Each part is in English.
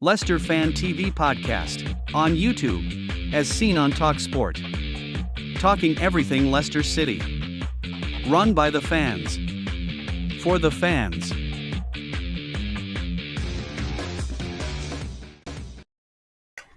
Leicester Fan TV podcast, on YouTube, as seen on TalkSport. Talking everything Leicester City. Run by the fans. For the fans.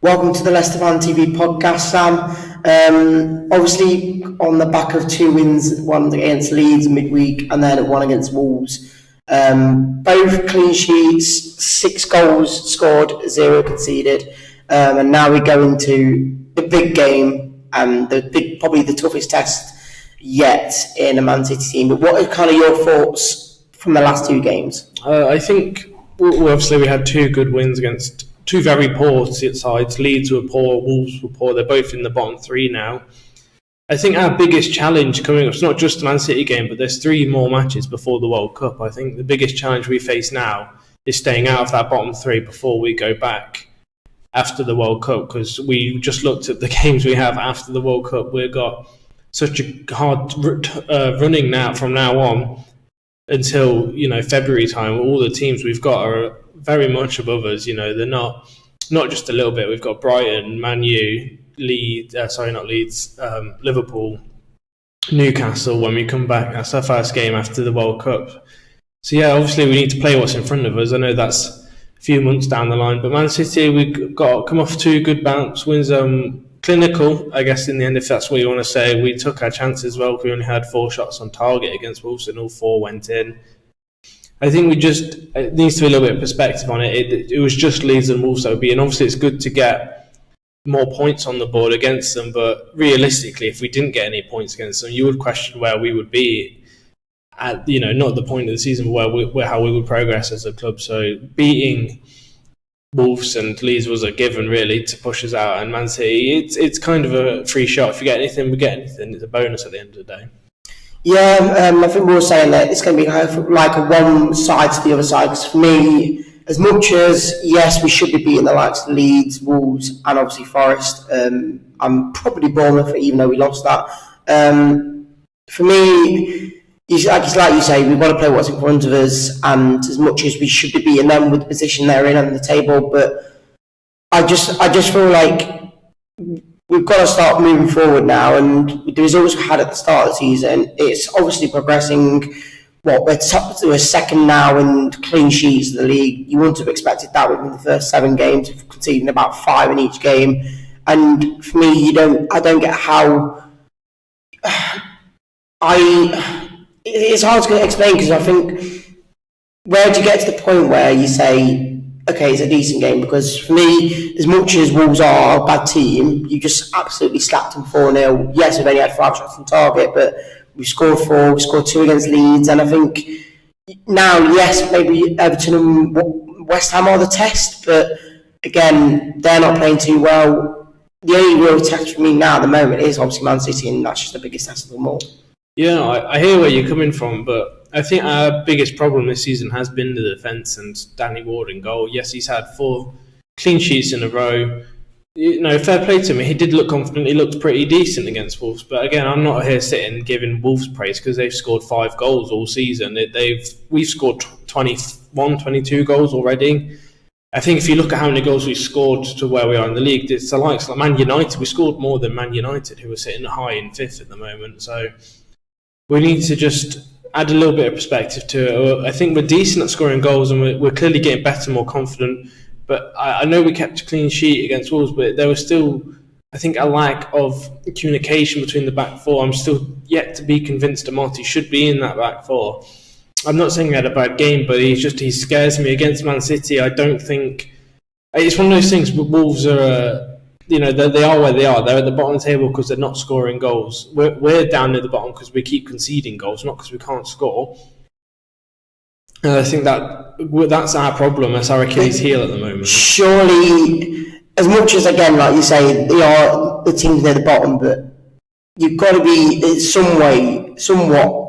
Welcome to the Leicester Fan TV podcast, Sam. Obviously, on the back of two wins, one against Leeds midweek and then one against Wolves. Both clean sheets, 6 goals scored, 0 conceded. And now we go into the big game, probably the toughest test yet in a Man City team. But what are kind of your thoughts from the last 2 games? I think, obviously, we had 2 good wins against 2 very poor sides. Leeds were poor, Wolves were poor. They're both in the bottom 3 now. I think our biggest challenge coming up, it's not just the Man City game, but there's 3 more matches before the World Cup. I think the biggest challenge we face now is staying out of that bottom 3 before we go back after the World Cup, because we just looked at the games we have after the World Cup. We've got such a hard running now from now on until February time. All the teams we've got are very much above us. They're not just a little bit. We've got Brighton, Man U, Liverpool, Newcastle when we come back. That's our first game after the World Cup. So yeah, obviously we need to play what's in front of us. I know that's a few months down the line, but Man City, we've got come off 2 good bounce wins. Clinical, I guess, in the end, if that's what you want to say. We took our chances well. We only had 4 shots on target against Wolves and all 4 went in. I think it needs to be a little bit of perspective on it. It was just Leeds and Wolves that would be, and obviously it's good to get more points on the board against them, but realistically, if we didn't get any points against them, you would question where we would be at, not at the point of the season, where how we would progress as a club. So beating Wolves and Leeds was a given, really, to push us out. And Man City, it's kind of a free shot. If you get anything, we get anything. It's a bonus at the end of the day. Yeah, I think we were saying that it's going to be like a one side to the other side. Because for me, as much as, yes, we should be beating the likes of Leeds, Wolves, and obviously Forest, I'm probably Bournemouth, even though we lost that. For me, like you say, we've got to play what's in front of us, and as much as we should be beating them with the position they're in on the table, but I just feel like we've got to start moving forward now, and the results we had at the start of the season, it's obviously progressing. We're second now in clean sheets in the league. You wouldn't have expected that within the first 7 games, conceding about 5 in each game. And for me, I don't get how. It's hard to explain, because I think, where do you get to the point where you say, okay, it's a decent game? Because for me, as much as Wolves are a bad team, you just absolutely slapped them 4-0. Yes, we've only had 5 shots on target, but we scored 4, we scored 2 against Leeds, and I think now, yes, maybe Everton and West Ham are the test, but again, they're not playing too well. The only real test for me now at the moment is obviously Man City, and that's just the biggest test of them all. Yeah, I hear where you're coming from, but I think our biggest problem this season has been the defence and Danny Ward in goal. Yes, he's had 4 clean sheets in a row. Fair play to him. He did look confident. He looked pretty decent against Wolves. But again, I'm not here sitting giving Wolves praise, because they've scored 5 goals all season. We've scored 21, 22 goals already. I think if you look at how many goals we scored to where we are in the league, it's the likes like Man United. We scored more than Man United, who are sitting high in 5th at the moment. So we need to just add a little bit of perspective to it. I think we're decent at scoring goals, and we're clearly getting better, more confident. But I know we kept a clean sheet against Wolves, but there was still, I think, a lack of communication between the back 4. I'm still yet to be convinced that Marty should be in that back 4. I'm not saying he had a bad game, but he scares me against Man City. I don't think it's one of those things. But Wolves are, they are where they are. They're at the bottom of the table because they're not scoring goals. We're down near the bottom because we keep conceding goals, not because we can't score. And I think that's our problem. That's our Achilles heel at the moment. Surely, as much as, again, like you say, they are the teams near the bottom, but you've got to be in some way, somewhat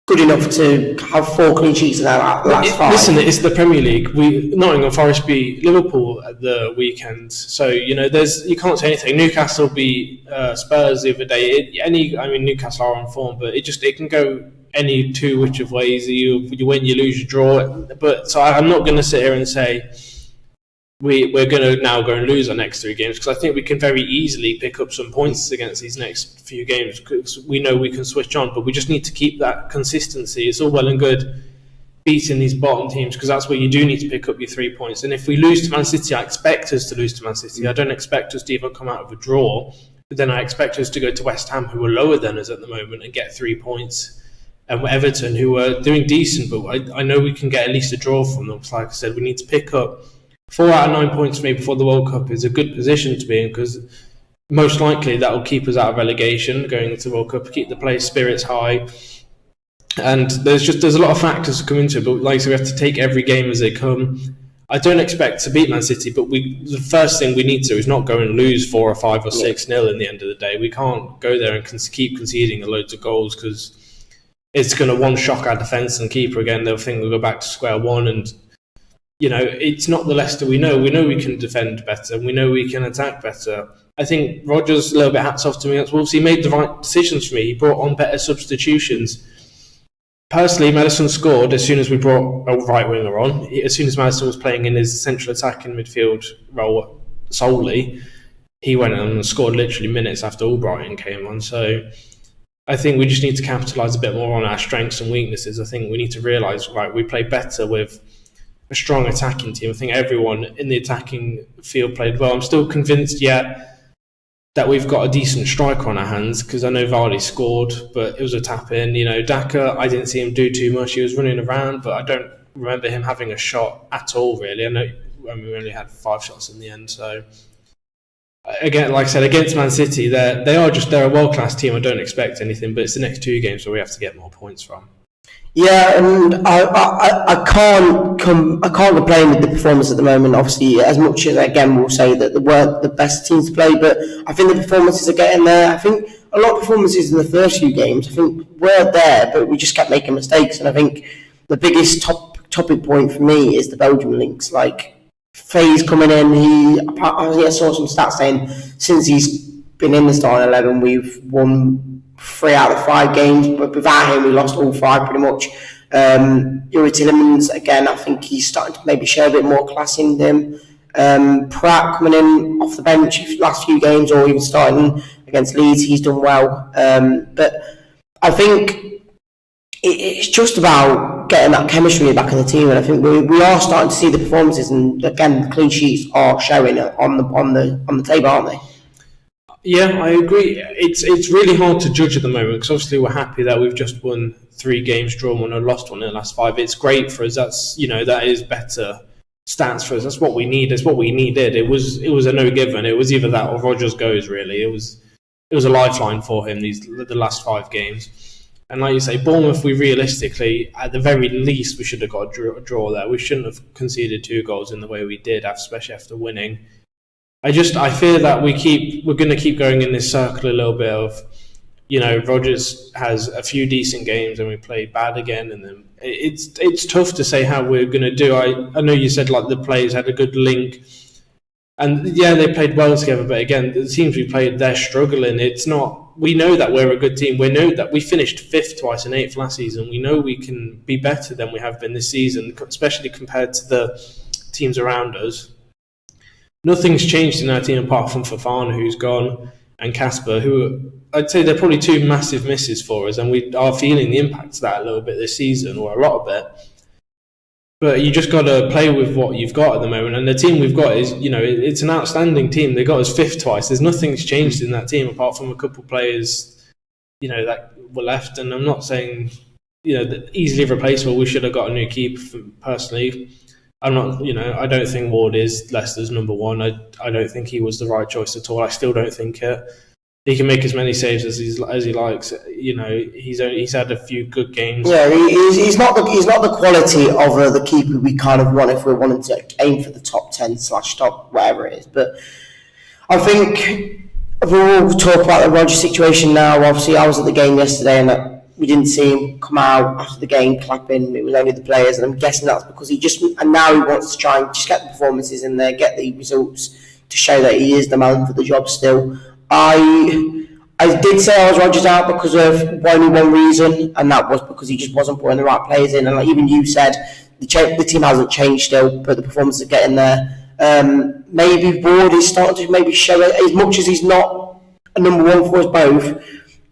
good enough to have 4 clean sheets in that last 5. Listen, it's the Premier League. Nottingham Forest beat Liverpool at the weekend, so you can't say anything. Newcastle beat Spurs the other day. Newcastle are on form, but it can go any 2 which of ways. You win, you lose, you draw. But so I'm not going to sit here and say we're going to now go and lose our next 3 games, because I think we can very easily pick up some points against these next few games, because we know we can switch on, but we just need to keep that consistency. It's all well and good beating these bottom teams, because that's where you do need to pick up your 3 points. And if we lose to Man City, I expect us to lose to Man City. I don't expect us to even come out of a draw, but then I expect us to go to West Ham, who are lower than us at the moment, and get 3 points. And Everton, who are doing decent, but I know we can get at least a draw from them. So like I said, we need to pick up 4 out of 9 points for me before the World Cup is a good position to be in, because most likely that will keep us out of relegation going into the World Cup, keep the players' spirits high. And there's a lot of factors to come into it, but like I said, we have to take every game as they come. I don't expect to beat Man City, but the first thing we need to do is not go and lose 4 or 5 or 6-0 in the end of the day. We can't go there and keep conceding loads of goals, because it's going to one-shock our defence and keeper again. They'll think we'll go back to square one, and it's not the Leicester we know. We know we can defend better, and we know we can attack better. I think Rodgers, a little bit hats off to me against Wolves. He made the right decisions for me. He brought on better substitutions. Personally, Maddison scored as soon as we brought a right winger on. As soon as Maddison was playing in his central attacking midfield role solely, he went and scored literally minutes after Albrighton came on. So I think we just need to capitalise a bit more on our strengths and weaknesses. I think we need to realise, right, we play better with a strong attacking team. I think everyone in the attacking field played well. I'm still convinced yet that we've got a decent striker on our hands, because I know Vardy scored, but it was a tap-in. Daka, I didn't see him do too much. He was running around, but I don't remember him having a shot at all, really. I know we only had 5 shots in the end. So, again, like I said, against Man City, they're a world-class team. I don't expect anything, but it's the next 2 games where we have to get more points from. Yeah, and I can't complain with the performance at the moment. Obviously, as much as again we'll say that they weren't the best teams to play, but I think the performances are getting there. I think a lot of performances in the first few games, I think, were there, but we just kept making mistakes. And I think the biggest topic point for me is the Belgium links. Like Faye's coming in, I saw some stats saying since he's been in the starting 11, we've won 3 out of 5 games, but without him we lost all 5 pretty much. Yuri Tillemans, again, I think he's starting to maybe show a bit more class in him. Pratt coming in off the bench last few games, or even starting against Leeds, he's done well. But I think it's just about getting that chemistry back in the team, and I think we are starting to see the performances, and again the clean sheets are showing on the table, aren't they? Yeah, I agree. It's really hard to judge at the moment, because obviously we're happy that we've just won 3 games, drawn 1 and lost 1 in the last 5. It's great for us. That's that is better stats for us. That's what we need. It's what we needed. It was a no given. It was either that or Rodgers goes. Really, it was a lifeline for him the last 5 games. And like you say, Bournemouth, we realistically, at the very least, we should have got a draw there. We shouldn't have conceded 2 goals in the way we did, especially after winning. I fear that we're going to keep going in this circle a little bit of, Rodgers has a few decent games and we play bad again, and then it's tough to say how we're going to do. I know you said like the players had a good link, and yeah, they played well together, but again, the teams we played, they're struggling. It's not. We know that we're a good team. We know that we finished 5th twice and 8th last season. We know we can be better than we have been this season, especially compared to the teams around us. Nothing's changed in our team apart from Fofana, who's gone, and Casper, who I'd say they're probably 2 massive misses for us, and we are feeling the impact of that a little bit this season, or a lot of it. But you just got to play with what you've got at the moment, and the team we've got is, it's an outstanding team. They got us 5th twice. There's nothing's changed in that team apart from a couple of players, that were left. And I'm not saying, that easily replaceable. We should have got a new keeper. Personally, I'm not, I don't think Ward is Leicester's number 1. I don't think he was the right choice at all. I still don't think it. He can make as many saves as he likes. He's had a few good games. Yeah, he's not the quality of the keeper we kind of want if we're wanting to aim for the top 10 / top whatever it is. But I think we'll talk about the Rodgers situation now. Obviously, I was at the game yesterday, and we didn't see him come out after the game clapping. It was only the players, and I'm guessing that's because now he wants to try and just get the performances in there, get the results to show that he is the man for the job still. I did say I was Rodgers out because of only one reason, and that was because he just wasn't putting the right players in. And like even you said, the team hasn't changed still, but the performances are getting there. Maybe Ward is starting to maybe show it, as much as he's not a number one for us both.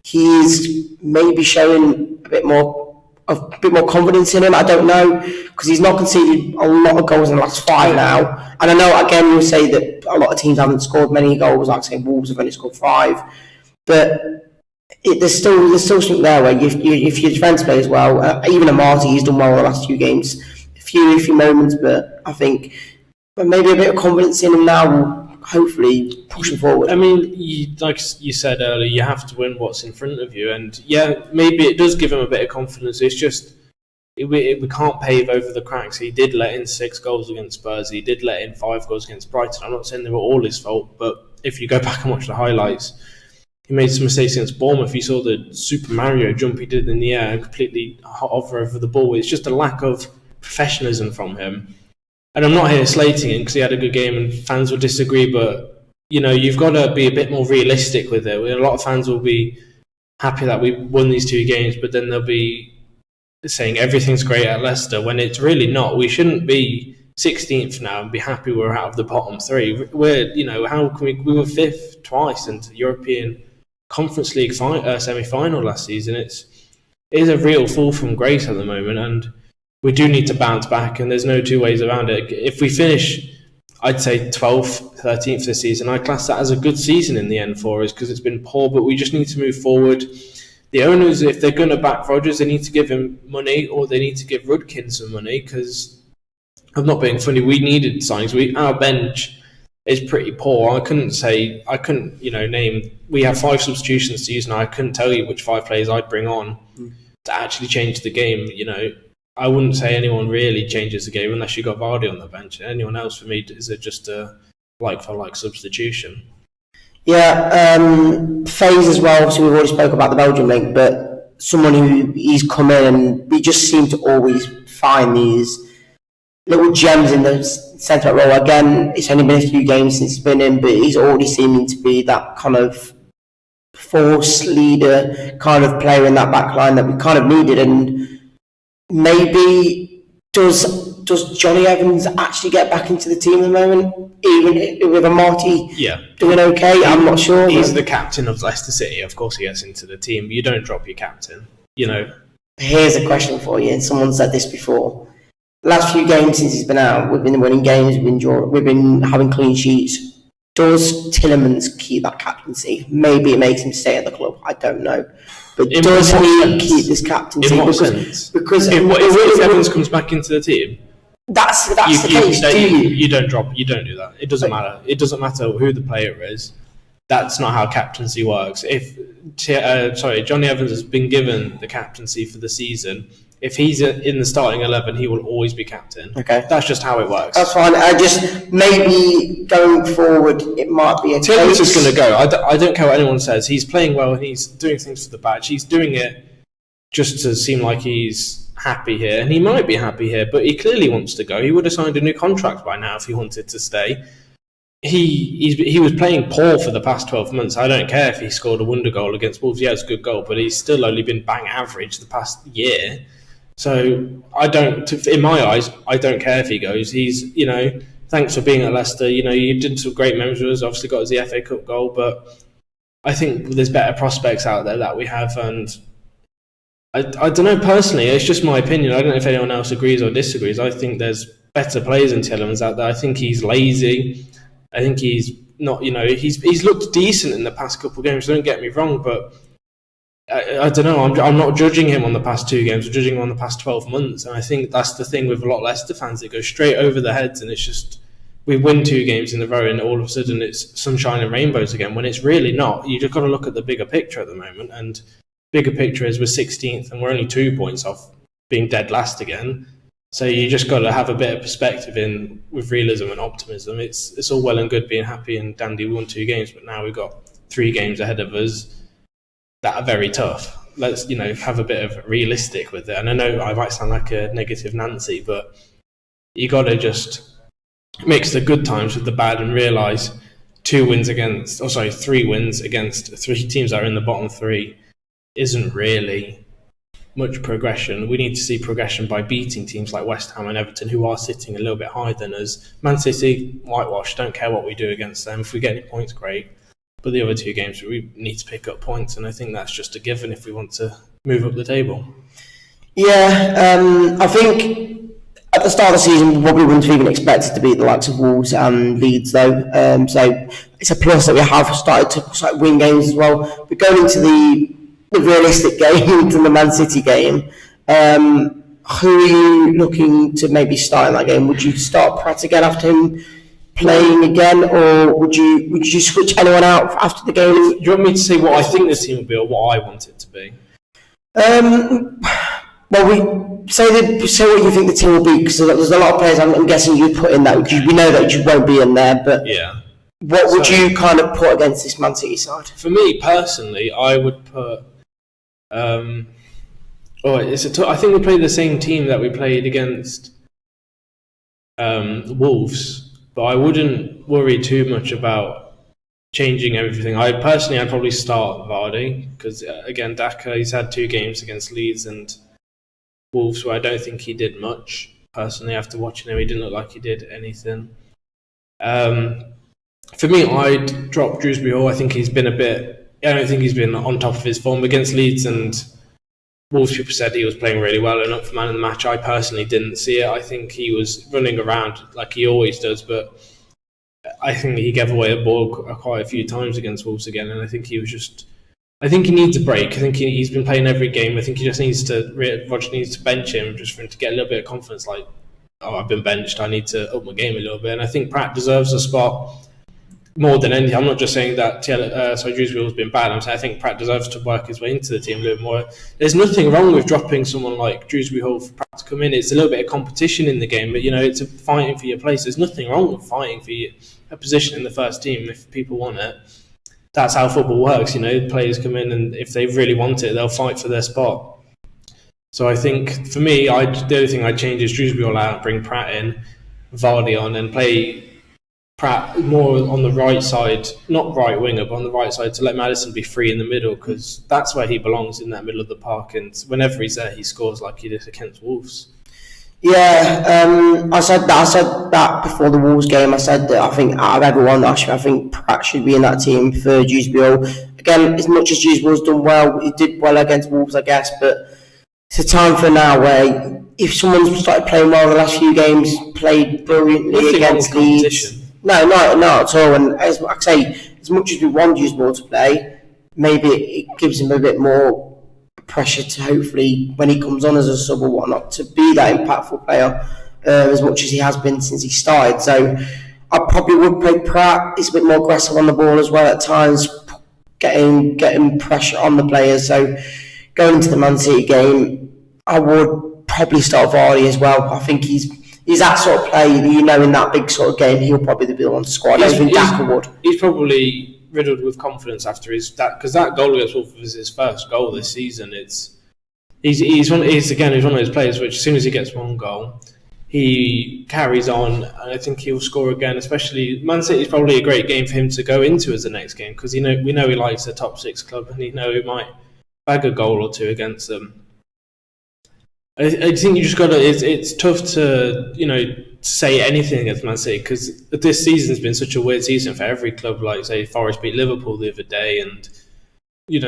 He is maybe showing a bit more confidence in him. I don't know, because he's not conceded a lot of goals in the last 5 now. And I know, again, you'll say that a lot of teams haven't scored many goals, like say Wolves have only scored 5. But there's still something there where if your defence plays well, even Amati, he's done well in the last 2 games. A few moments, but I think maybe a bit of confidence in him now will hopefully push him forward. I mean, like you said earlier, you have to win what's in front of you, and yeah, maybe it does give him a bit of confidence. It's just we can't pave over the cracks. He did let in 6 goals against Spurs. He did let in 5 goals against Brighton. I'm not saying they were all his fault, but if you go back and watch the highlights, he made some mistakes against Bournemouth. You saw the Super Mario jump he did in the air and completely hover over the ball. It's just a lack of professionalism from him. And I'm not here slating him because he had a good game and fans will disagree, but you've got to be a bit more realistic with it. A lot of fans will be happy that we won these 2 games, but then they'll be saying everything's great at Leicester when it's really not. We shouldn't be 16th now and be happy we're out of the bottom 3. We're, how can we were 5th twice in the European Conference League semi-final last season. It is a real fall from grace at the moment, and we do need to bounce back, and there's no 2 ways around it. If we finish, I'd say 12th, 13th this season, I class that as a good season in the end for us because it's been poor, but we just need to move forward. The owners, if they're going to back Rodgers, they need to give him money, or they need to give Rudkin some money, because I'm not being funny, we needed signings. Our bench is pretty poor. I couldn't name. We have 5 substitutions to use now. I couldn't tell you which 5 players I'd bring on to actually change the game. I wouldn't say anyone really changes the game unless you got Vardy on the bench. Anyone else for me is just a like-for-like substitution. Yeah, Faze as well. Obviously, we've already spoke about the Belgium link, but someone who he's come in and we just seem to always find these little gems in the centre role. Again, it's only been a few games since he's been in, but he's already seeming to be that kind of force leader kind of player in that back line that we kind of needed. And maybe does Johnny Evans actually get back into the team at the moment, even with Amati doing okay? I'm not sure. He's the captain of Leicester City. Of course he gets into the team. You don't drop your captain, Here's a question for you, and someone said this before. The last few games since he's been out, we've been winning games, we've been having clean sheets. Does Tielemans keep that captaincy? Maybe it makes him stay at the club. I don't know. But does he keep this captaincy? In what sense? Because if Evans comes back into the team, that's the case. You don't do that. It doesn't matter. It doesn't matter who the player is. That's not how captaincy works. If Johnny Evans has been given the captaincy for the season, if he's in the starting 11, he will always be captain. Okay, that's just how it works. That's fine. I just maybe going forward, it might be a Tielemans is going to go. I don't care what anyone says. He's playing well and he's doing things for the badge. He's doing it just to seem like he's happy here, and he might be happy here, but he clearly wants to go. He would have signed a new contract by now if he wanted to stay. He was playing poor for the past 12 months. I don't care if he scored a wonder goal against Wolves. Yeah, it's a good goal, but he's still only been bang average the past year. So in my eyes, I don't care if he goes. He's, thanks for being at Leicester. You did some great memories with us. Obviously got us the FA Cup goal, but I think there's better prospects out there that we have. And I don't know, personally, it's just my opinion. I don't know if anyone else agrees or disagrees. I think there's better players than Tielemans out there. I think he's lazy. I think he's not, he's looked decent in the past couple of games. Don't get me wrong, but I don't know. I'm not judging him on the past 2 games. I'm judging him on the past 12 months. And I think that's the thing with a lot of Leicester fans. It goes straight over their heads, and it's just we win 2 games in a row, and all of a sudden it's sunshine and rainbows again. When it's really not. You just got to look at the bigger picture at the moment. And bigger picture is we're 16th, and we're only 2 points off being dead last again. So you just got to have a bit of perspective with realism and optimism. It's all well and good being happy and dandy. We won 2 games, but now we've got 3 games ahead of us that are very tough. Let's have a bit of realistic with it. And I know I might sound like a negative Nancy, but you got to just mix the good times with the bad and realise 3 wins against 3 teams that are in the bottom 3 isn't really much progression. We need to see progression by beating teams like West Ham and Everton, who are sitting a little bit higher than us. Man City, whitewash, don't care what we do against them. If we get any points, great. But the other two games, we need to pick up points, and I think that's just a given if we want to move up the table. Yeah, I think at the start of the season, we probably wouldn't have even expected to beat the likes of Wolves and Leeds, though. So it's a plus that we have started to win games as well. But going into the realistic game, to the Man City game, who are you looking to maybe start in that game? Would you start Pratt again after him playing again, or would you switch anyone out after the game? Do you want me to say what I think the team will be or what I want it to be? Well, we say what you think the team will be, because there's a lot of players I'm guessing you'd put in that. We know that you won't be in there, but yeah. What would you kind of put against this Man City side? For me personally, I would put. I think we played the same team that we played against Wolves, but I wouldn't worry too much about changing everything. I'd probably start Vardy, because again, Daka, he's had 2 games against Leeds and Wolves where I don't think he did much. Personally, after watching him, he didn't look like he did anything. For me, I'd drop Dewsbury Hall. I think he's been I don't think he's been on top of his form against Leeds and Wolves. People said he was playing really well and up for man of the match. I personally didn't see it. I think he was running around like he always does, but I think he gave away a ball quite a few times against Wolves again, and I think he needs a break. I think he's been playing every game. I think he just needs to. Roger needs to bench him just for him to get a little bit of confidence. Like, oh, I've been benched. I need to up my game a little bit. And I think Pratt deserves a spot more than anything. I'm not just saying that Dewsbury has been bad. I'm saying I think Pratt deserves to work his way into the team a little more. There's nothing wrong with dropping someone like Dewsbury Hall for Pratt to come in. It's a little bit of competition in the game, but it's fighting for your place. There's nothing wrong with fighting for a position in the first team if people want it. That's how football works. Players come in, and if they really want it, they'll fight for their spot. So I think for me, the only thing I'd change is Dewsbury Hall out, bring Pratt in, Vardy on, and play Pratt more on the right side, not right winger, but on the right side, to let Maddison be free in the middle, because that's where he belongs, in that middle of the park. And whenever he's there, he scores like he did against Wolves. Yeah, I said that before the Wolves game. I said that I think out of everyone, I think Pratt should be in that team for Dewsbury Hall. Again, as much as Dewsbury's done well, he did well against Wolves, I guess, but it's a time for now where if someone's started playing well the last few games, played brilliantly against Leeds. No, not at all. And as I say, as much as we want Dewsbury to play, maybe it gives him a bit more pressure to hopefully, when he comes on as a sub or whatnot, to be that impactful player as much as he has been since he started. So I probably would play Pratt. He's a bit more aggressive on the ball as well at times, getting pressure on the players. So going into the Man City game, I would probably start Vardy as well. I think he's that sort of player, in that big sort of game, he'll probably be the one to score. I don't think Daka would. He's probably riddled with confidence after because that goal against Wolves was his first goal this season. He's one of those players which, as soon as he gets one goal, he carries on, and I think he'll score again. Especially Man City is probably a great game for him to go into as the next game, because we know he likes the top 6 club, and he might bag a goal or two against them. I think you just got to. It's tough to say anything against Man City, because this season's been such a weird season for every club. Like, say, Forest beat Liverpool the other day, and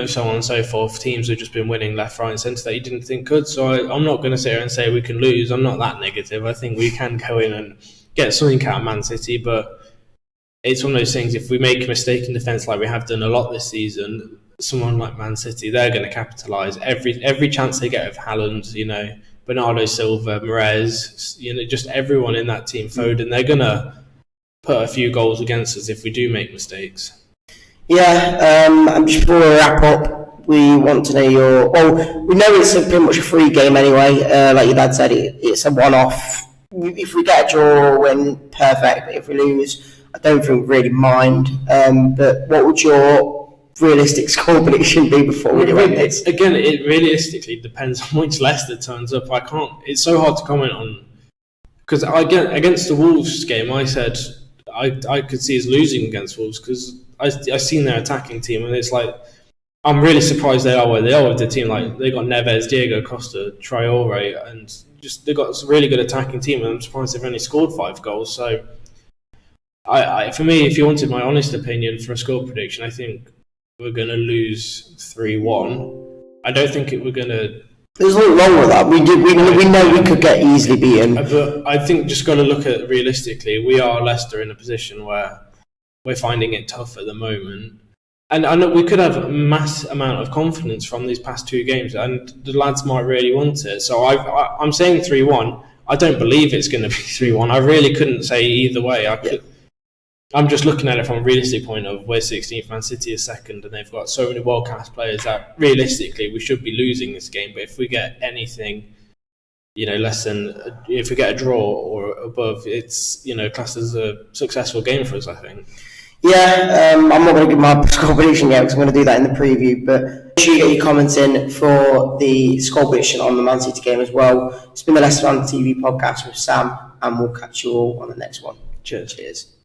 so on and so forth. Teams have just been winning left, right, and centre that you didn't think could. So I'm not going to sit here and say we can lose. I'm not that negative. I think we can go in and get something out of Man City, but it's one of those things. If we make a mistake in defence, like we have done a lot this season, someone like Man City, they're going to capitalise every chance they get with Haaland, Bernardo Silva, Mahrez, just everyone in that team, Foden, they're going to put a few goals against us if we do make mistakes. Yeah, and just before we wrap up, we want to know we know it's pretty much a free game anyway. Like your dad said, it's a one-off. If we get a draw, win, perfect. But if we lose, I don't think we really mind. But what would your realistic score prediction be before we do it? Again, it realistically depends on which Leicester turns up. It's so hard to comment on, because against the Wolves game, I said I could see us losing against Wolves, because I seen their attacking team, and it's like I'm really surprised they are where they are with the team. Like, they got Neves, Diego Costa, Traore, and just they've got a really good attacking team. And I'm surprised they've only scored 5 goals. So, for me, if you wanted my honest opinion for a score prediction, I think we're going to lose 3-1. I don't think we're going to. There's nothing wrong with that. We know we could get easily beaten. But I think just got to look at it realistically. We are Leicester in a position where we're finding it tough at the moment. And I know we could have a mass amount of confidence from these past 2 games, and the lads might really want it. So I'm saying 3-1. I don't believe it's going to be 3-1. I really couldn't say either way. I'm just looking at it from a realistic point of we're 16th, Man City is 2nd, and they've got so many world-class players that realistically we should be losing this game. But if we get anything, less than, if we get a draw or above, it's, classed as a successful game for us, I think. Yeah, I'm not going to give my score prediction yet because I'm going to do that in the preview, but make sure you get your comments in for the score prediction on the Man City game as well. It's been the Leicester Fan TV podcast with Sam, and we'll catch you all on the next one. Cheers.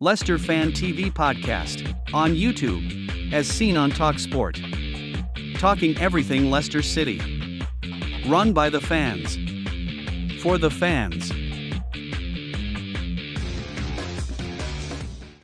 Leicester Fan TV podcast on YouTube, as seen on TalkSport. Talking everything Leicester City. Run by the fans. For the fans.